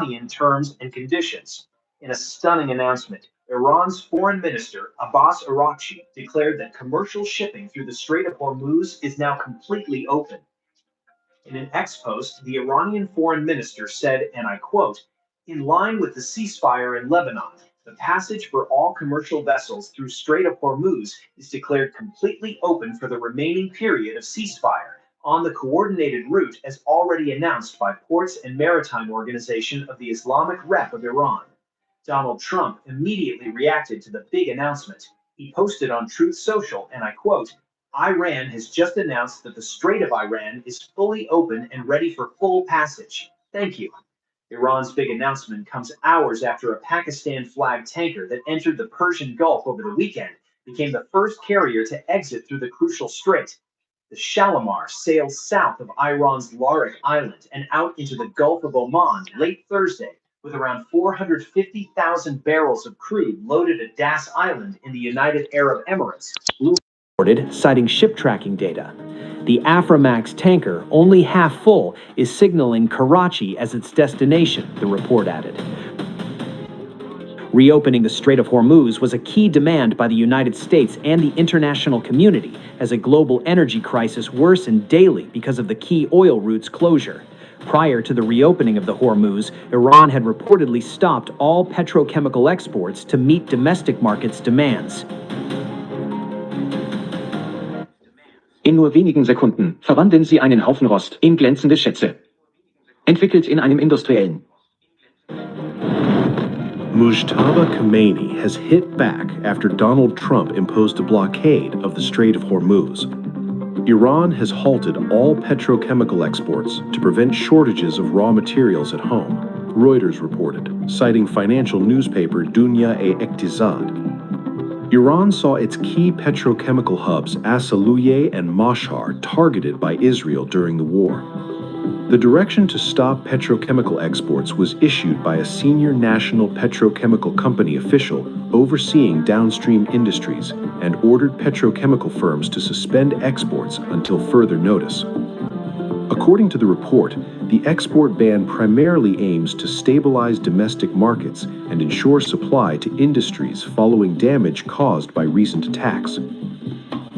in terms and conditions. In a stunning announcement, Iran's foreign minister Abbas Araghchi declared that commercial shipping through the Strait of Hormuz is now completely open. In an ex post, the Iranian foreign minister said, and I quote, in line with the ceasefire in Lebanon, the passage for all commercial vessels through Strait of Hormuz is declared completely open for the remaining period of ceasefire on the coordinated route as already announced by Ports and Maritime Organization of the Islamic Rep of Iran. Donald Trump immediately reacted to the big announcement. He posted on Truth Social, and I quote, Iran has just announced that the Strait of Iran is fully open and ready for full passage. Thank you. Iran's big announcement comes hours after a Pakistan flagged tanker that entered the Persian Gulf over the weekend became the first carrier to exit through the crucial strait. The Shalimar sails south of Iran's Larik Island and out into the Gulf of Oman late Thursday with around 450,000 barrels of crude loaded at Das Island in the United Arab Emirates. Reported, citing ship tracking data. The Aframax tanker, only half full, is signaling Karachi as its destination, the report added. Reopening the Strait of Hormuz was a key demand by the United States and the international community as a global energy crisis worsened daily because of the key oil route's closure. Prior to the reopening of the Hormuz, Iran had reportedly stopped all petrochemical exports to meet domestic markets' demands. In nur wenigen Sekunden verwandeln Sie einen Haufen Rost in glänzende Schätze. Entwickelt in einem industriellen. Mujtaba Khamenei has hit back after Donald Trump imposed a blockade of the Strait of Hormuz. Iran has halted all petrochemical exports to prevent shortages of raw materials at home, Reuters reported, citing financial newspaper Dunya-e-Iqtisad. Iran saw its key petrochemical hubs Asaluye and Mashhar targeted by Israel during the war. The direction to stop petrochemical exports was issued by a senior national petrochemical company official overseeing downstream industries and ordered petrochemical firms to suspend exports until further notice. According to the report, the export ban primarily aims to stabilize domestic markets and ensure supply to industries following damage caused by recent attacks.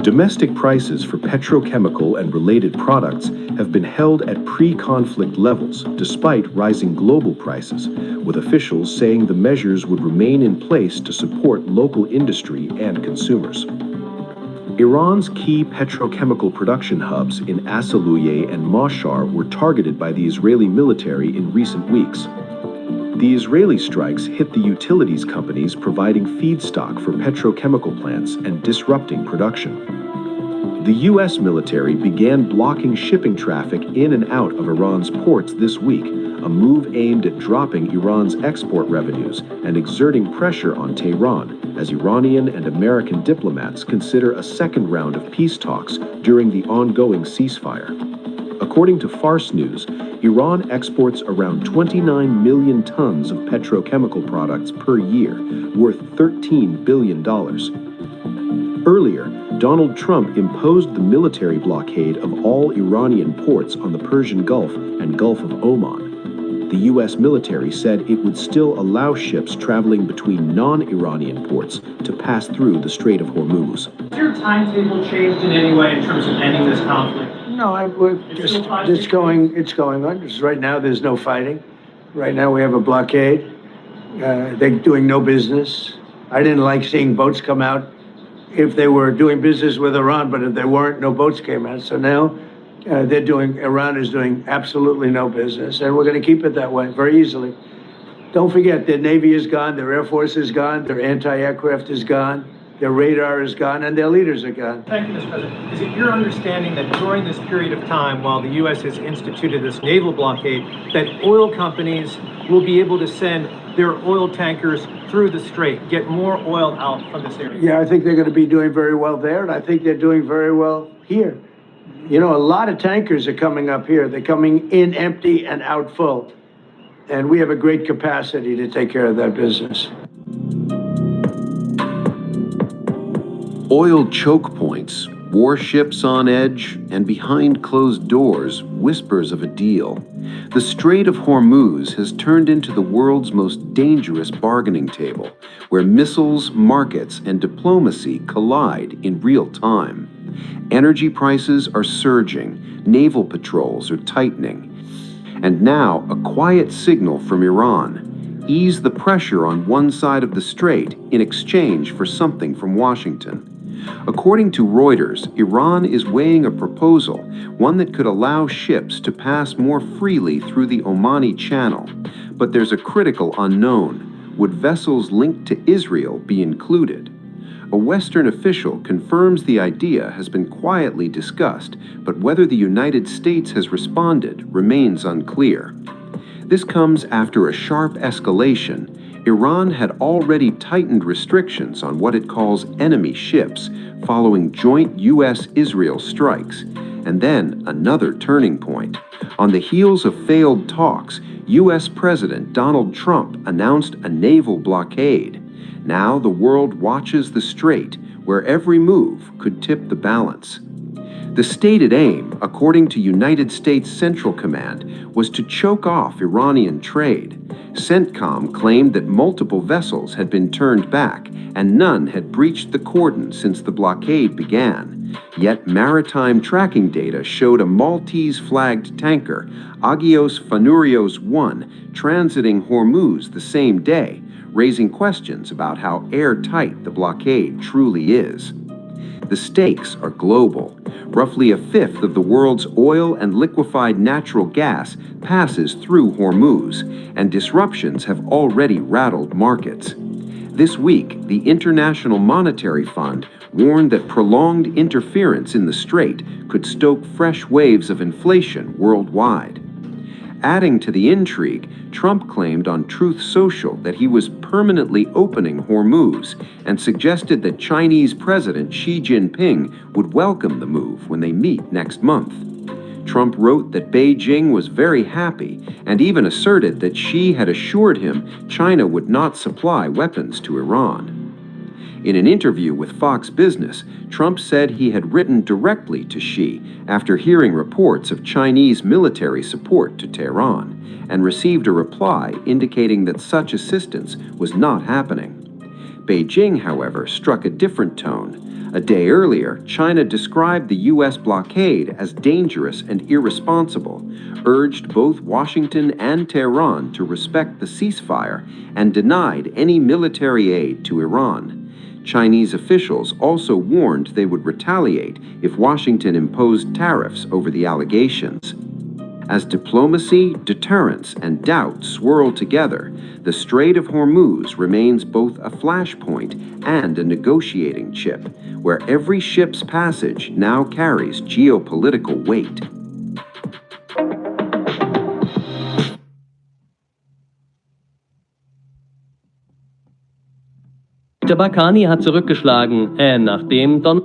Domestic prices for petrochemical and related products have been held at pre-conflict levels despite rising global prices, with officials saying the measures would remain in place to support local industry and consumers. Iran's key petrochemical production hubs in Asaluye and Mashhar were targeted by the Israeli military in recent weeks. The Israeli strikes hit the utilities companies providing feedstock for petrochemical plants and disrupting production. The U.S. military began blocking shipping traffic in and out of Iran's ports this week, a move aimed at dropping Iran's export revenues and exerting pressure on Tehran as Iranian and American diplomats consider a second round of peace talks during the ongoing ceasefire. According to Fars News, Iran exports around 29 million tons of petrochemical products per year, worth $13 billion. Earlier, Donald Trump imposed the military blockade of all Iranian ports on the Persian Gulf and Gulf of Oman. The U.S. military said it would still allow ships traveling between non-Iranian ports to pass through the Strait of Hormuz. Has your timetable changed in any way in terms of ending this conflict? No, it's going on. Just right now, there's no fighting. Right now, we have a blockade. They're doing no business. I didn't like seeing boats come out if they were doing business with Iran, but if they weren't, no boats came out. So now Iran is doing absolutely no business, and we're going to keep it that way very easily. Don't forget, their Navy is gone, their Air Force is gone, their anti-aircraft is gone, their radar is gone, and their leaders are gone. Thank you, Mr. President. Is it your understanding that during this period of time, while the U.S. has instituted this naval blockade, that oil companies will be able to send their oil tankers through the strait, get more oil out from this area? Yeah, I think they're going to be doing very well there, and I think they're doing very well here. You know, a lot of tankers are coming up here. They're coming in empty and out full. And we have a great capacity to take care of that business. Oil choke points, warships on edge, and behind closed doors, whispers of a deal. The Strait of Hormuz has turned into the world's most dangerous bargaining table, where missiles, markets, and diplomacy collide in real time. Energy prices are surging, naval patrols are tightening, and now a quiet signal from Iran: ease the pressure on one side of the strait in exchange for something from Washington. According to Reuters, Iran is weighing a proposal, one that could allow ships to pass more freely through the Omani Channel. But there's a critical unknown. Would vessels linked to Israel be included? A Western official confirms the idea has been quietly discussed, but whether the United States has responded remains unclear. This comes after a sharp escalation. Iran had already tightened restrictions on what it calls enemy ships following joint U.S.-Israel strikes. And then another turning point. On the heels of failed talks, U.S. President Donald Trump announced a naval blockade. Now the world watches the strait, where every move could tip the balance. The stated aim, according to United States Central Command, was to choke off Iranian trade. CENTCOM claimed that multiple vessels had been turned back and none had breached the cordon since the blockade began. Yet maritime tracking data showed a Maltese-flagged tanker, Agios Fanurios 1, transiting Hormuz the same day, raising questions about how airtight the blockade truly is. The stakes are global. Roughly a fifth of the world's oil and liquefied natural gas passes through Hormuz, and disruptions have already rattled markets. This week, the International Monetary Fund warned that prolonged interference in the strait could stoke fresh waves of inflation worldwide. Adding to the intrigue, Trump claimed on Truth Social that he was permanently opening Hormuz and suggested that Chinese President Xi Jinping would welcome the move when they meet next month. Trump wrote that Beijing was very happy and even asserted that Xi had assured him China would not supply weapons to Iran. In an interview with Fox Business, Trump said he had written directly to Xi after hearing reports of Chinese military support to Tehran, and received a reply indicating that such assistance was not happening. Beijing, however, struck a different tone. A day earlier, China described the U.S. blockade as dangerous and irresponsible, urged both Washington and Tehran to respect the ceasefire, and denied any military aid to Iran. Chinese officials also warned they would retaliate if Washington imposed tariffs over the allegations. As diplomacy, deterrence, and doubt swirl together, the Strait of Hormuz remains both a flashpoint and a negotiating chip, where every ship's passage now carries geopolitical weight. Der Baghani hat zurückgeschlagen, nachdem Don...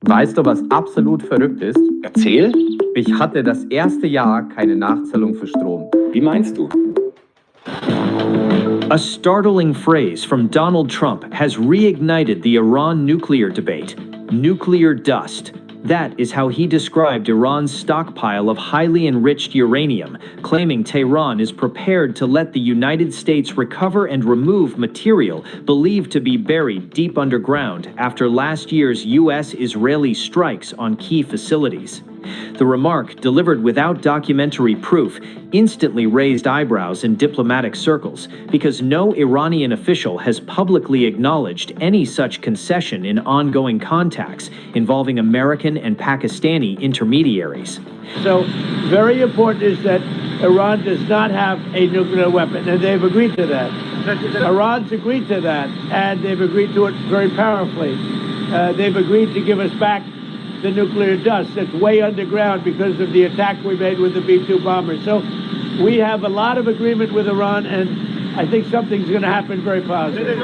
Weißt du, was absolut verrückt ist? Erzähl. Ich hatte das erste Jahr keine Nachzahlung für Strom. Wie meinst du? A startling phrase from Donald Trump has reignited the Iran nuclear debate: nuclear dust. That is how he described Iran's stockpile of highly enriched uranium, claiming Tehran is prepared to let the United States recover and remove material believed to be buried deep underground after last year's U.S.-Israeli strikes on key facilities. The remark, delivered without documentary proof, instantly raised eyebrows in diplomatic circles because no Iranian official has publicly acknowledged any such concession in ongoing contacts involving American and Pakistani intermediaries. So very important is that Iran does not have a nuclear weapon, and they've agreed to that. Iran's agreed to that, and they've agreed to it very powerfully. They've agreed to give us back the nuclear dust that's way underground because of the attack we made with the B-2 bombers. So we have a lot of agreement with Iran, and I think something's going to happen very positive.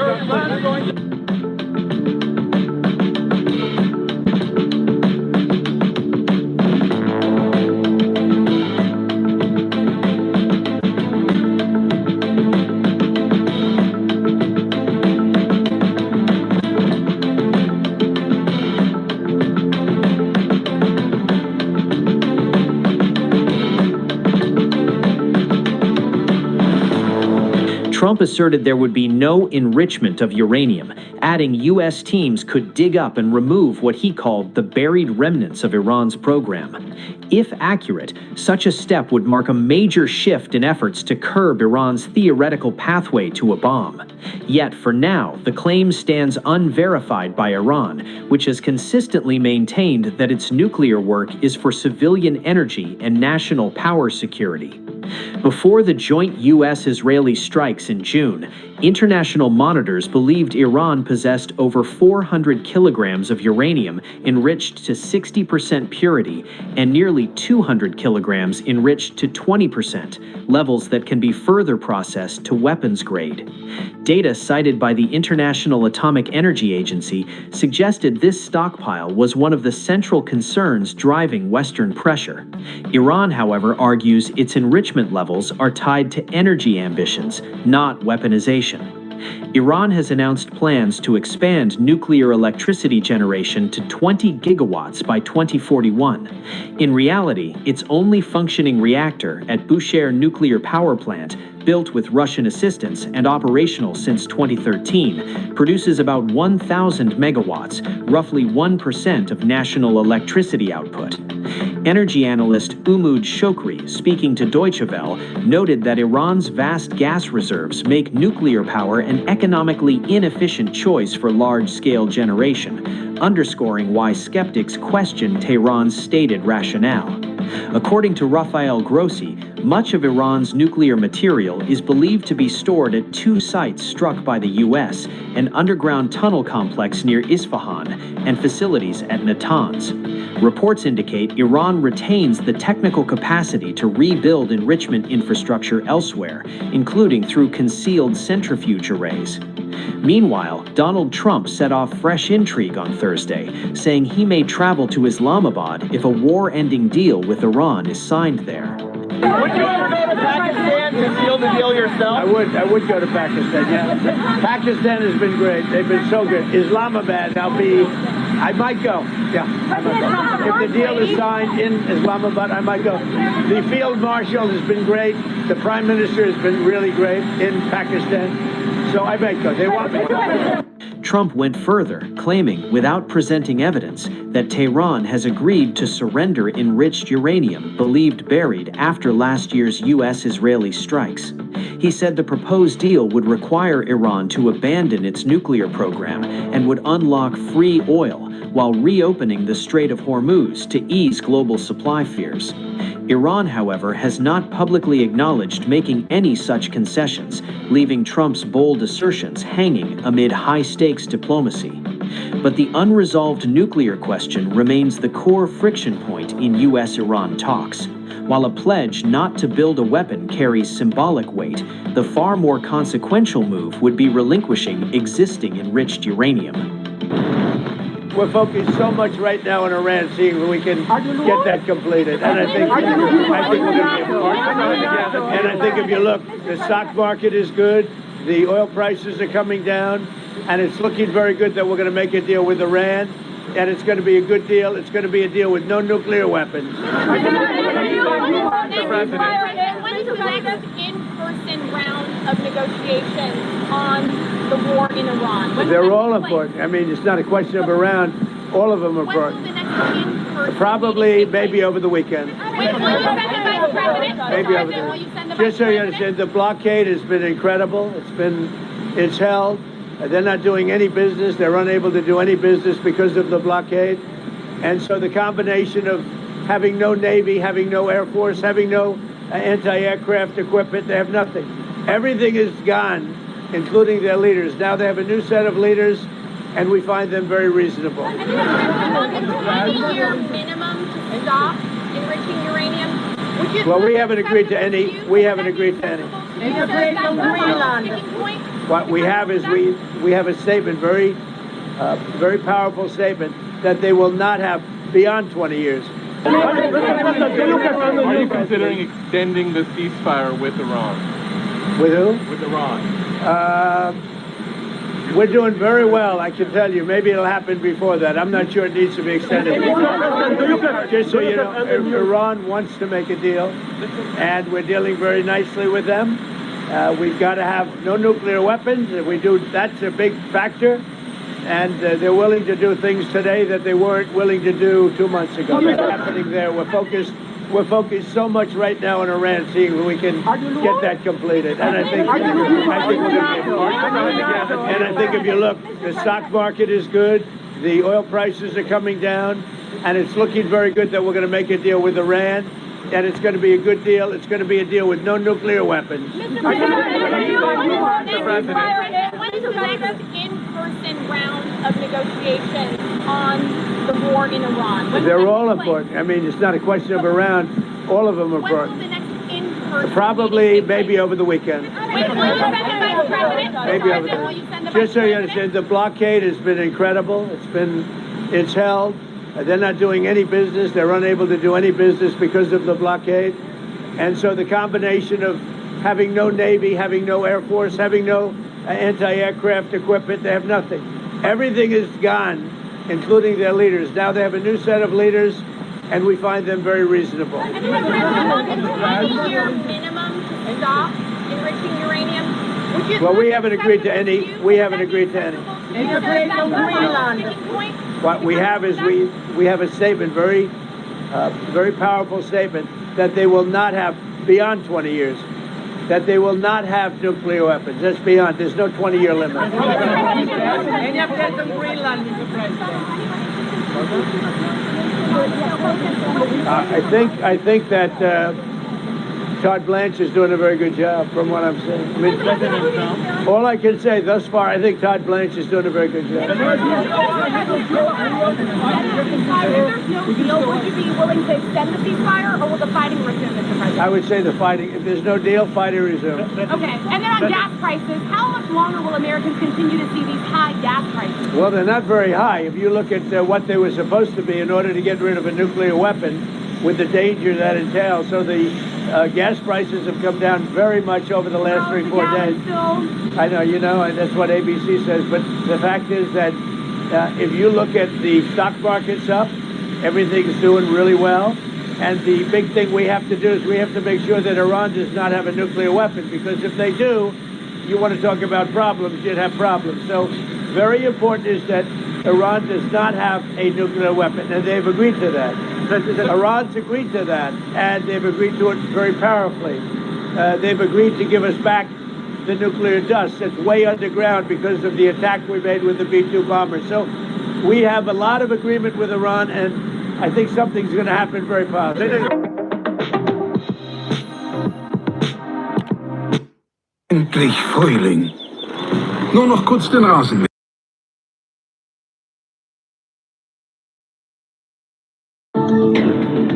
Trump asserted there would be no enrichment of uranium, adding U.S. teams could dig up and remove what he called the buried remnants of Iran's program. If accurate, such a step would mark a major shift in efforts to curb Iran's theoretical pathway to a bomb. Yet for now, the claim stands unverified by Iran, which has consistently maintained that its nuclear work is for civilian energy and national power security. Before the joint U.S.-Israeli strikes in June, international monitors believed Iran possessed over 400 kilograms of uranium enriched to 60% purity and nearly 200 kilograms enriched to 20%, levels that can be further processed to weapons grade. Data cited by the International Atomic Energy Agency suggested this stockpile was one of the central concerns driving Western pressure. Iran, however, argues its enrichment levels are tied to energy ambitions, not weaponization. Iran has announced plans to expand nuclear electricity generation to 20 gigawatts by 2041. In reality, its only functioning reactor at Bushehr nuclear power plant, built with Russian assistance and operational since 2013, produces about 1,000 megawatts, roughly 1% of national electricity output. Energy analyst Umud Shokri, speaking to Deutsche Welle, noted that Iran's vast gas reserves make nuclear power an economically inefficient choice for large-scale generation, underscoring why skeptics question Tehran's stated rationale. According to Rafael Grossi, much of Iran's nuclear material is believed to be stored at two sites struck by the U.S., an underground tunnel complex near Isfahan and facilities at Natanz. Reports indicate Iran retains the technical capacity to rebuild enrichment infrastructure elsewhere, including through concealed centrifuge arrays. Meanwhile, Donald Trump set off fresh intrigue on Thursday, saying he may travel to Islamabad if a war-ending deal with Iran is signed there. Would you ever go to Pakistan to seal the deal yourself? I would go to Pakistan, yeah. Pakistan has been great. They've been so good. Islamabad, I might go. Yeah, I might go. If the deal is signed in Islamabad, I might go. The field marshal has been great. The prime minister has been really great in Pakistan. So I might go. They want me. Trump went further, claiming, without presenting evidence, that Tehran has agreed to surrender enriched uranium believed buried after last year's U.S.-Israeli strikes. He said the proposed deal would require Iran to abandon its nuclear program and would unlock free oil while reopening the Strait of Hormuz to ease global supply fears. Iran, however, has not publicly acknowledged making any such concessions, leaving Trump's bold assertions hanging amid high-stakes diplomacy. But the unresolved nuclear question remains the core friction point in U.S.-Iran talks. While a pledge not to build a weapon carries symbolic weight, the far more consequential move would be relinquishing existing enriched uranium. We're focused so much right now on Iran, seeing if we can get that completed. And I think we're going to be important. And I think if you look, the stock market is good, the oil prices are coming down, and it's looking very good that we're going to make a deal with Iran, and it's going to be a good deal. It's going to be a deal with no nuclear weapons. When is the next in-person round of negotiations on the war in Iran? They're all important. I mean, it's not a question of around. All of them are important. Probably, maybe over the weekend. Maybe over the weekend. Just so you understand, the blockade has been incredible. It's held. They're not doing any business. They're unable to do any business because of the blockade. And so the combination of having no Navy, having no Air Force, having no anti-aircraft equipment, they have nothing. Everything is gone, including their leaders. Now they have a new set of leaders, and we find them very reasonable. On the 20-year minimum to stop enriching uranium? Well, we haven't agreed to any. We haven't agreed to any. What we have is we have a statement, very powerful statement, that they will not have beyond 20 years. Are you considering extending the ceasefire with Iran? With who? With Iran. We're doing very well, I can tell you. Maybe it'll happen before that. I'm not sure it needs to be extended. Just so you know, Iran wants to make a deal, and we're dealing very nicely with them. We've got to have no nuclear weapons. If we do, that's a big factor. And they're willing to do things today that they weren't willing to do 2 months ago. That's happening there. We're focused so much right now on Iran, seeing if we can get that completed. And I think we're going to. And I think if you look, the stock market is good. The oil prices are coming down, and it's looking very good that we're going to make a deal with Iran. And it's going to be a good deal. It's going to be a deal with no nuclear weapons. Mr. President, when is the next in-person round of negotiations on the war in Iran? They're all important. I mean, it's not a question of around. All of them are important. When will the next in-person Probably, maybe over the weekend. Will you send the Vice President? Maybe over Will you the send the Just so Vice you President? understand, the blockade has been incredible. It's held. They're not doing any business. They're unable to do any business because of the blockade. And so the combination of having no Navy, having no Air Force, having no anti-aircraft equipment, they have nothing. Everything is gone, including their leaders. Now they have a new set of leaders, and we find them very reasonable. And Mr. President, the 20-year minimum to stop enriching uranium. Well, we haven't agreed to any. We haven't agreed to any. What we have is we have a statement, very powerful statement, that they will not have beyond 20 years, that they will not have nuclear weapons. That's beyond. There's no 20-year limit. Any updates on Greenland, Mr. President? I think that Todd Blanche is doing a very good job, from what I'm saying. I mean, all I can say thus far, I think Todd Blanche is doing a very good job. If there's no deal, would you be willing to extend the ceasefire, or will the fighting resume, Mr. President? I would say the fighting. If there's no deal, fighting resumes. Okay, and then on gas prices, how much longer will Americans continue to see these high gas prices? Well, they're not very high. If you look at what they were supposed to be in order to get rid of a nuclear weapon, with the danger that entails. So the gas prices have come down very much over the last 3-4 days. I know, and that's what ABC says. But the fact is that if you look at the stock markets up, everything's doing really well. And the big thing we have to do is we have to make sure that Iran does not have a nuclear weapon, because if they do, you want to talk about problems, you'd have problems. So very important is that Iran does not have a nuclear weapon, and they've agreed to that. Iran's agreed to that, and they've agreed to it very powerfully. They've agreed to give us back the nuclear dust that's way underground because of the attack we made with the B-2 bombers. So we have a lot of agreement with Iran, and I think something's going to happen very positive. Endlich Frühling. Nur noch kurz den Rasen.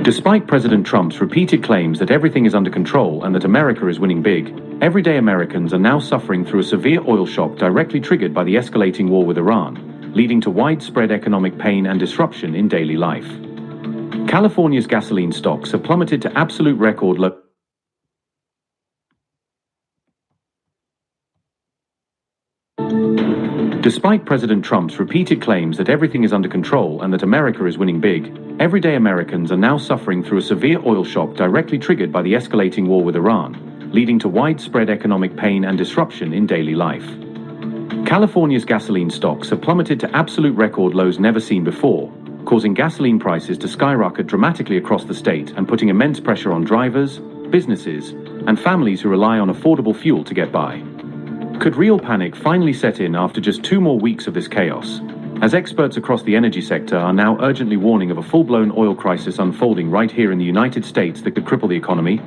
Despite President Trump's repeated claims that everything is under control and that America is winning big, everyday Americans are now suffering through a severe oil shock directly triggered by the escalating war with Iran, leading to widespread economic pain and disruption in daily life. California's gasoline stocks have plummeted to absolute record lows. Despite President Trump's repeated claims that everything is under control and that America is winning big, everyday Americans are now suffering through a severe oil shock directly triggered by the escalating war with Iran, leading to widespread economic pain and disruption in daily life. California's gasoline stocks have plummeted to absolute record lows never seen before, causing gasoline prices to skyrocket dramatically across the state and putting immense pressure on drivers, businesses, and families who rely on affordable fuel to get by. Could real panic finally set in after just 2 more weeks of this chaos, as experts across the energy sector are now urgently warning of a full-blown oil crisis unfolding right here in the United States that could cripple the economy?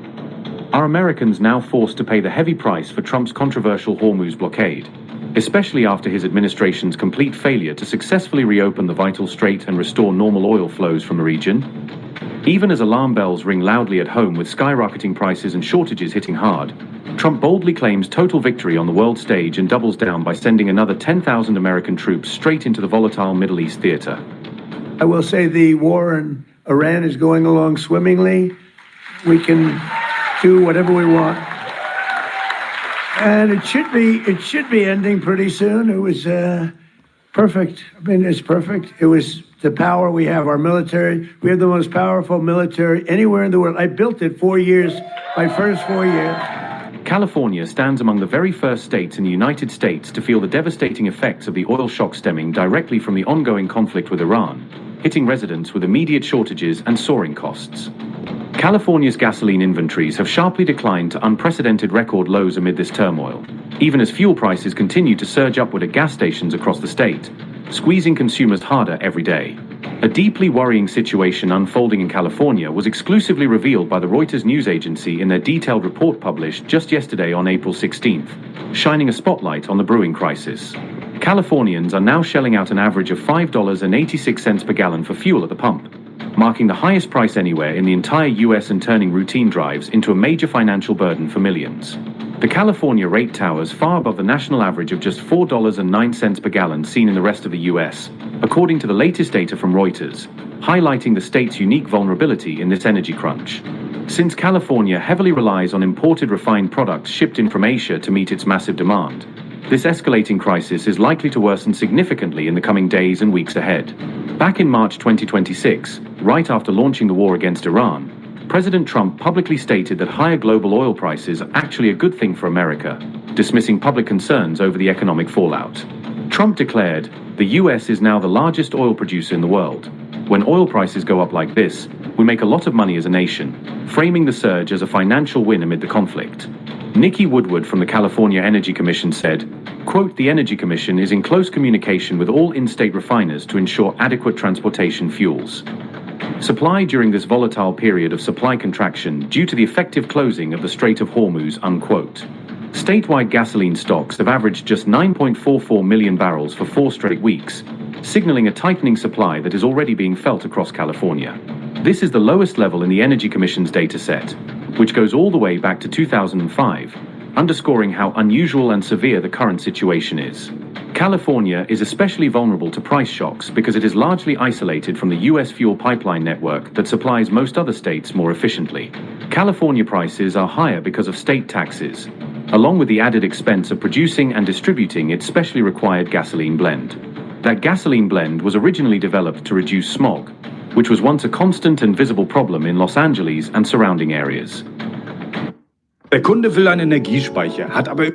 Are Americans now forced to pay the heavy price for Trump's controversial Hormuz blockade, especially after his administration's complete failure to successfully reopen the vital strait and restore normal oil flows from the region? Even as alarm bells ring loudly at home with skyrocketing prices and shortages hitting hard, Trump boldly claims total victory on the world stage and doubles down by sending another 10,000 American troops straight into the volatile Middle East theater. I will say the war in Iran is going along swimmingly. We can do whatever we want. And it should be ending pretty soon. It was perfect. I mean, it's perfect. It was the power we have, our military. We have the most powerful military anywhere in the world. I built it 4 years, my first 4 years. California stands among the very first states in the United States to feel the devastating effects of the oil shock stemming directly from the ongoing conflict with Iran, hitting residents with immediate shortages and soaring costs. California's gasoline inventories have sharply declined to unprecedented record lows amid this turmoil, even as fuel prices continue to surge upward at gas stations across the state, squeezing consumers harder every day. A deeply worrying situation unfolding in California was exclusively revealed by the Reuters news agency in their detailed report published just yesterday on April 16th, shining a spotlight on the brewing crisis. Californians are now shelling out an average of $5.86 per gallon for fuel at the pump, marking the highest price anywhere in the entire US and turning routine drives into a major financial burden for millions. The California rate towers far above the national average of just $4.09 per gallon seen in the rest of the US, according to the latest data from Reuters, highlighting the state's unique vulnerability in this energy crunch. Since California heavily relies on imported refined products shipped in from Asia to meet its massive demand, this escalating crisis is likely to worsen significantly in the coming days and weeks ahead. Back in March 2026, right after launching the war against Iran, President Trump publicly stated that higher global oil prices are actually a good thing for America, dismissing public concerns over the economic fallout. Trump declared, "The US is now the largest oil producer in the world. When oil prices go up like this, we make a lot of money as a nation," framing the surge as a financial win amid the conflict. Nikki Woodward from the California Energy Commission said, quote, "The Energy Commission is in close communication with all in-state refiners to ensure adequate transportation fuels supply during this volatile period of supply contraction due to the effective closing of the Strait of Hormuz," unquote. Statewide gasoline stocks have averaged just 9.44 million barrels for 4 straight weeks, signaling a tightening supply that is already being felt across California. This is the lowest level in the Energy Commission's data set, which goes all the way back to 2005, underscoring how unusual and severe the current situation is. California is especially vulnerable to price shocks because it is largely isolated from the US fuel pipeline network that supplies most other states more efficiently. California prices are higher because of state taxes, along with the added expense of producing and distributing its specially required gasoline blend. That gasoline blend was originally developed to reduce smog, which was once a constant and visible problem in Los Angeles and surrounding areas. Der Kunde will einen Energiespeicher, hat aber